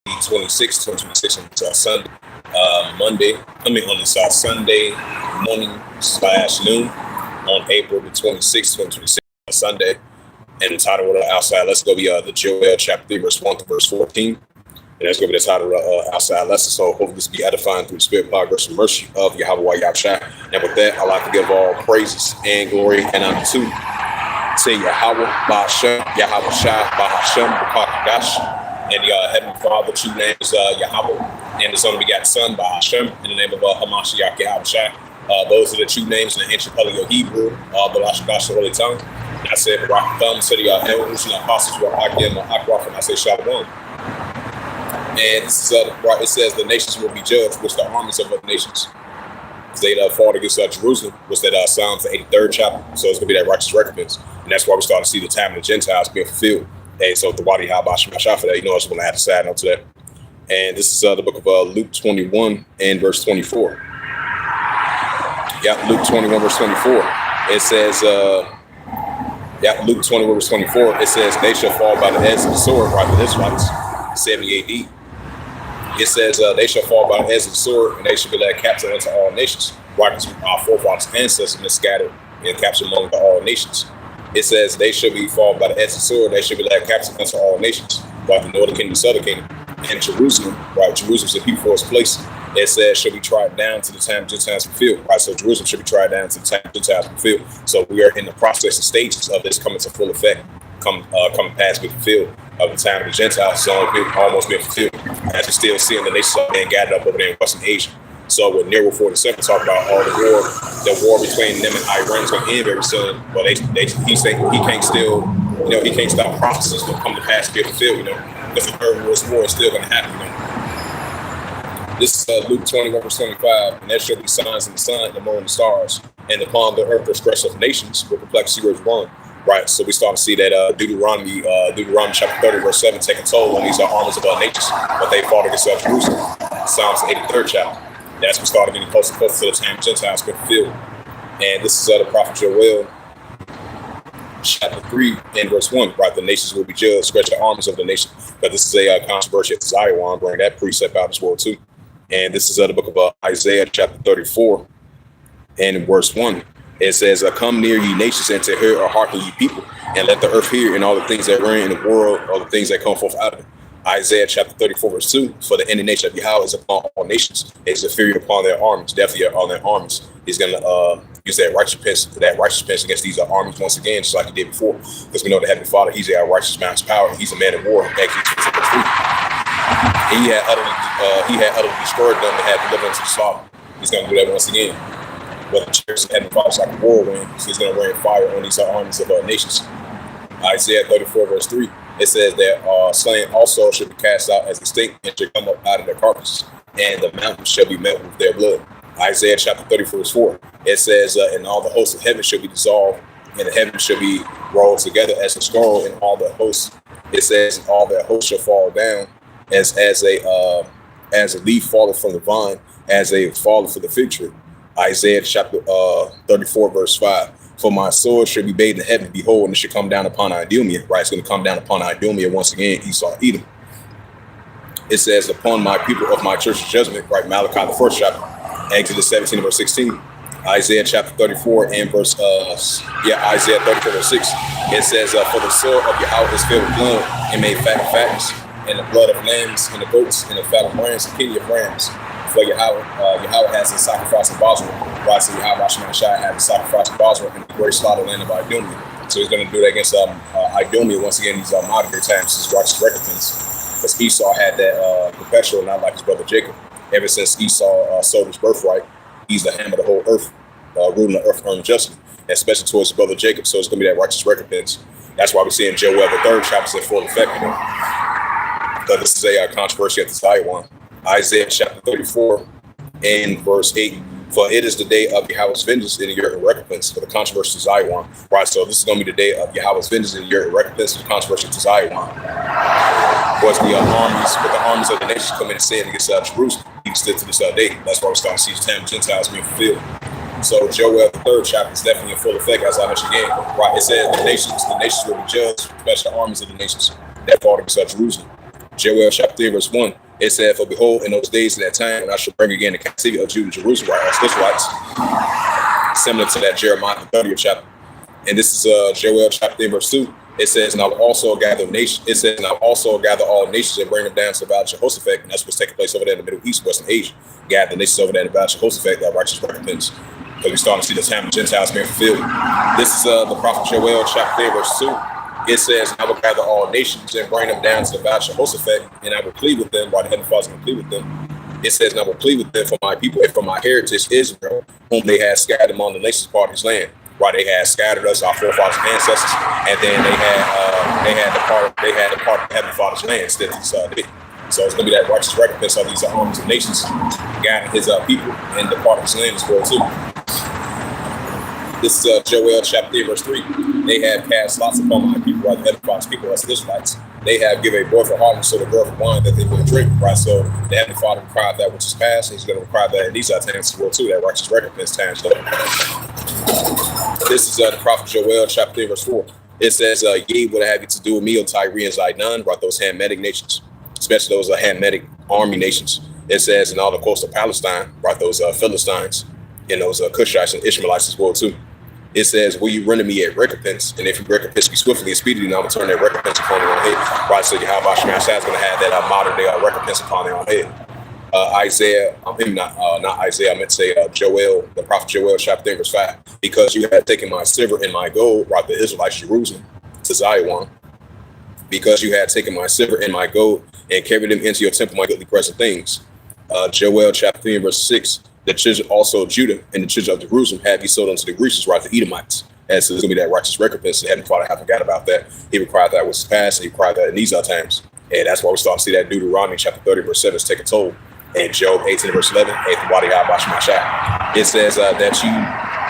26, 2026 on this Sunday, on this Sunday morning / noon on April the 26th, 2026, Sunday. And the title of the outside lesson going to be the Joel chapter 3, verse 1 to verse 14. And that's going to be the title of the outside lesson. So hopefully this be edifying through the spirit, power, grace, and mercy of Yahweh Yahshua. And with that, I'd like to give all praises and glory and honor to Yahweh, Ba'ashem, Yahweh Shai, Ba'ashem, B'Kakadash, and the Heavenly Father, two names, Yahweh, and His only begotten Son, Ba'ashem, in the name of Hamashiach Yahweh Shai. Those are the two names in the ancient Paleo-Hebrew, Balashadash, the Holy Tongue. And I said, Barak Thumb, to the elders and apostles, Akim, Akraf, and I say Shalom. And this is, it says the nations will be judged, which the armies of other nations. They fought against Jerusalem, was that Psalms, the 83rd chapter. So it's going to be that righteous recompense. And that's why we start to see the time of the Gentiles being fulfilled. And so the Wadi Habashah for that, I was going to add a side note to that. And this is the book of Luke 21 and verse 24. Yeah, Luke 21, verse 24. It says, Luke 21, verse 24, it says, they shall fall by the edge of the sword, right? The Israelites, 70 AD. It says they shall fall by the edge of the sword, and they shall be led captive unto all nations. Right, because our forefathers' ancestors been scattered and captured among all nations. It says they shall be fall by the edge of the sword, they shall be led captive unto all nations. Right, the northern kingdom, the southern kingdom, and Jerusalem. Right, Jerusalem's the people for its place. It says shall be tried down to the time Gentiles fulfilled. Right, so Jerusalem should be tried down to the time Gentiles fulfilled. So we are in the process and stages of this coming to full effect, coming past being fulfilled. Of the time of the Gentiles, so almost been fulfilled. As we're still seeing the nations being gathered up over there in Western Asia. So with Nero 47 talk about all the war between them and Iran is going to end very soon. But he's saying he can't still, he can't stop processes to come to pass and be fulfilled, because the third world war is still going to happen, This is Luke 21, verse 25, and there shall be signs in the sun, the moon, and the stars, and upon the earth the stress of nations will perplex you as one. Right, so we start to see that Deuteronomy chapter 30, verse 7, taking toll on these armies of all nations, but they fought against Jerusalem. Psalms 83rd chapter. That's when we started getting closer and closer to the time Gentiles get fulfilled. And this is the prophet Joel, chapter 3 and verse 1. Right, the nations will be judged, stretch the armies of the nation. But this is a controversy at the Zion, bring that precept out as well too. And this is the book of Isaiah, chapter 34, and verse 1. It says, come near ye nations and to hear or hearken ye people, and let the earth hear and all the things that reign in the world, all the things that come forth out of it. Isaiah chapter 34, verse 2, for the indignation of Yahweh is upon all nations, is the fury upon their armies, definitely on their armies. He's going to use that righteous penance against these armies once again, just like he did before, because we know the Heavenly Father, he's our righteous man's power. He's a man of war. Exodus 2, verse 3. He had utterly destroyed them and had delivered them to the slaughter. He's going to do that once again. But the church and the Father's like a whirlwind, so he's going to rain fire on these armies of nations. Isaiah 34, verse 3, it says that slain also should be cast out as extinct and should come up out of their carcasses, and the mountains shall be met with their blood. Isaiah chapter 34, verse 4, it says, and all the hosts of heaven shall be dissolved, and the heavens shall be rolled together as a scroll, and all the hosts, it says, all their hosts shall fall down as a leaf falleth from the vine, as a falleth from the fig tree. Isaiah chapter 34, verse 5. For my sword shall be bathed in heaven, behold, and it shall come down upon Idumea. Right, it's going to come down upon Idumea once again, Esau, Edom. It says, upon my people of my church's judgment, right, Malachi, the first chapter, Exodus 17, verse 16. Isaiah chapter 34 and verse, Isaiah 34, verse 6. It says, for the sword of Yahweh is filled with blood, and made fat of fatness, and the blood of lambs, and the goats, and the fat of rams, and kidney of rams. For Yahweh has a sacrifice of Basra. Right, so Yahweh Shemashai had a sacrifice of Basra in the great slaughter land of Idumea. So he's going to do that against Idumea once again. These modern day times, this righteous recompense. Because Esau had that perpetual, not like his brother Jacob. Ever since Esau sold his birthright, he's the ham of the whole earth, ruling the earth unjustly, especially towards his brother Jacob. So it's going to be that righteous recompense. That's why we're seeing Joel the third chapter in full effect. But this is a controversy at the Zion. Isaiah chapter 34 and verse 8. For it is the day of Yahweh's vengeance in the year of recompense for the controversy to Zion. Right, so this is going to be the day of Yahweh's vengeance in the year of recompense for the controversy to Zion. Was the armies of the nations come in and sin against Jerusalem, even still to this day. That's why we're starting to see the time of Gentiles being fulfilled. So Joel the third chapter is definitely in full effect, as I mentioned again. Right, it says the nations will be judged, especially the armies of the nations that fought against Jerusalem. Joel chapter 3, verse 1. It said, "For behold, in those days and that time, when I shall bring again the captivity of Judah and Jerusalem, as Israelites," similar to that Jeremiah 30th chapter. And this is Joel chapter 3, verse 2. It says, "And I will also gather nations." It says, "And I will also gather all nations and bring them down to the valley of Jehoshaphat." And that's what's taking place over there in the Middle East, Western Asia. Gather the nations over there in the valley of Jehoshaphat, that righteous recompense. Because we're starting to see the time of Gentiles being fulfilled. This is the prophet Joel chapter 3, verse 2. It says, "I will gather all nations and bring them down to the valley of Jehoshaphat, and I will plead with them," while the heavenly Father is going to plead with them. It says, "And I will plead with them for my people and for my heritage Israel, whom they had scattered among the nations part of his land." Right, they had scattered us, our forefathers and ancestors, and then they had the part of the heavenly Father's land instead of these did. So it's going to be that righteous recompense of these armies of nations, guiding his people and the part of his land as well too. This is Joel chapter 3, verse 3. "They have cast lots upon my people, right? The heavenly Father's people, as Israelites. They have given a boyful heart so the girl for wine that they will drink," right? So the heavenly Father required that which is past, and he's going to require that in these times as well too, that righteous recompense time. So this is the prophet Joel chapter 3, verse 4. It says, "Ye would have you to do with me, O Tyre and Zidon," right? Those Hamitic nations, especially those Hamitic army nations. It says, "in all the coast of Palestine," right? Those Philistines and those Cushites and Ishmaelites as well too. It says, "Will you render me a recompense? And if you recompense me swiftly and speedily, then I will turn that recompense upon your own head." Right, so Yahweh Shemai is going to have that modern day recompense upon their own head. Not Isaiah, I meant to say Joel, the prophet Joel, chapter 3, verse 5. "Because you have taken my silver and my gold," right, the Israelites, Jerusalem, to Zion. "Because you had taken my silver and my gold and carried them into your temple, my goodly present things." Joel chapter 3, verse 6. "The children also of Judah and the children of Jerusalem have you sold unto the Grecians," right, the Edomites. And so there's going to be that righteous recompense. The heavenly Father, I forgot about that. He required that was past, and he required that in these times. And that's why we're starting to see that Deuteronomy chapter 30, verse 7 is taking toll. And Job 18, verse 11, it says that you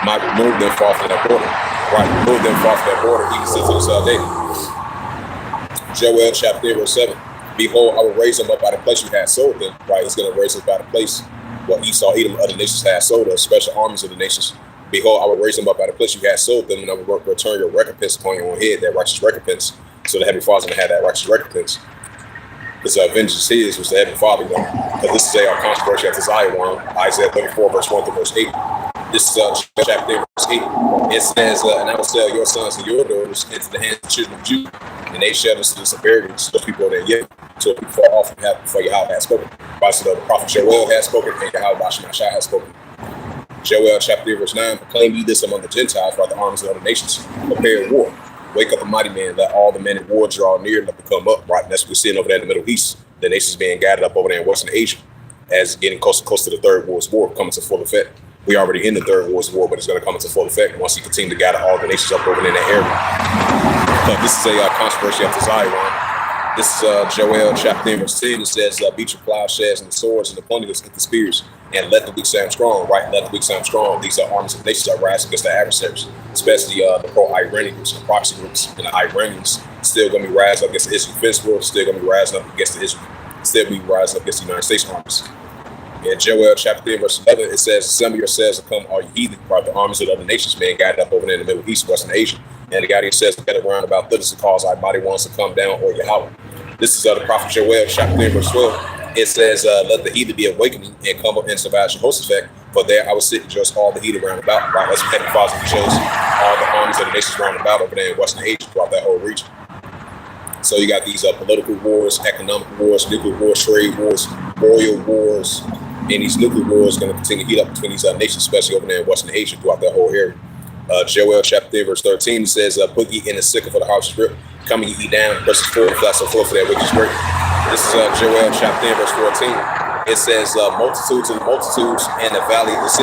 might remove them far from their border. Right, remove them far from their border, even since this day. Joel chapter 3, verse 7. "Behold, I will raise them up by the place you had sold them." Right, he's going to raise us by the place what Esau, Edom, other nations had sold us, special armies of the nations. "Behold, I will raise them up by the place you had sold them, and I will return your recompense upon your own head," that righteous recompense. So the heavenly Father's going to have that righteous recompense. Because vengeance is, which the heavenly Father done. Because this is a controversy at the Zion one, Isaiah 34, verse 1 to verse 8. This is chapter 3, verse 8. It says, "And I will sell your sons and your daughters into the hands of the children of Judah, and they shall distil some barriers to the people there yet, to people far off from before Yahweh has spoken." Right, so the prophet Joel has spoken, and Yahweh Shemai has spoken. Joel chapter 3, verse 9. "Proclaim ye this among the Gentiles, by the armies of other nations. Prepare war. Wake up a mighty man, let all the men in war draw near, let them come up." Right, and that's what we're seeing over there in the Middle East. The nations being gathered up over there in Western Asia, as getting close to the Third World War coming to full effect. We're already in the Third World War, but it's going to come into full effect once you continue to gather all the nations up over there in that area. But this is a controversy of the Zion. This is Joel chapter 3, verse 10. It says, "Beat your plowshares and the swords and the pointers, get the spears, and let the weak sound strong." Right, let the weak sound strong. These are armies of nations that rise against their adversaries, especially the pro-Iranians, the proxy groups, and the Iranians still going to be rising up against the Israel Defense Force, still going to be rising up against the Israel, still be rising up against the United States armies. In Joel chapter 3, verse 11, it says, "Assemble yourselves to come, all you heathen," right, the armies of the other nations being gathered up over there in the Middle East, Western Asia. And the God says, "Gather round about thither to cause our mighty ones to come down, or Yahweh." This is the prophet Joel chapter 3, verse 12. It says, "Let the heathen be awakening and come up into Jehoshaphat, for there I will sit and judge all the heathen round about." Right, that's what heavenly Father chose all the armies of the nations round about over there in Western Asia, throughout that whole region. So you got these political wars, economic wars, nuclear wars, trade wars, royal wars, and these nuclear wars going to continue to heat up between these nations, especially over there in Western Asia, throughout that whole area. Joel chapter 3, verse 13 says, "Put ye in the sickle for the harvest is ripped. Come ye down, presses forth, flats are full for that which is great." This is Joel chapter 3, verse 14. It says, "Multitudes and multitudes in the valley of the city."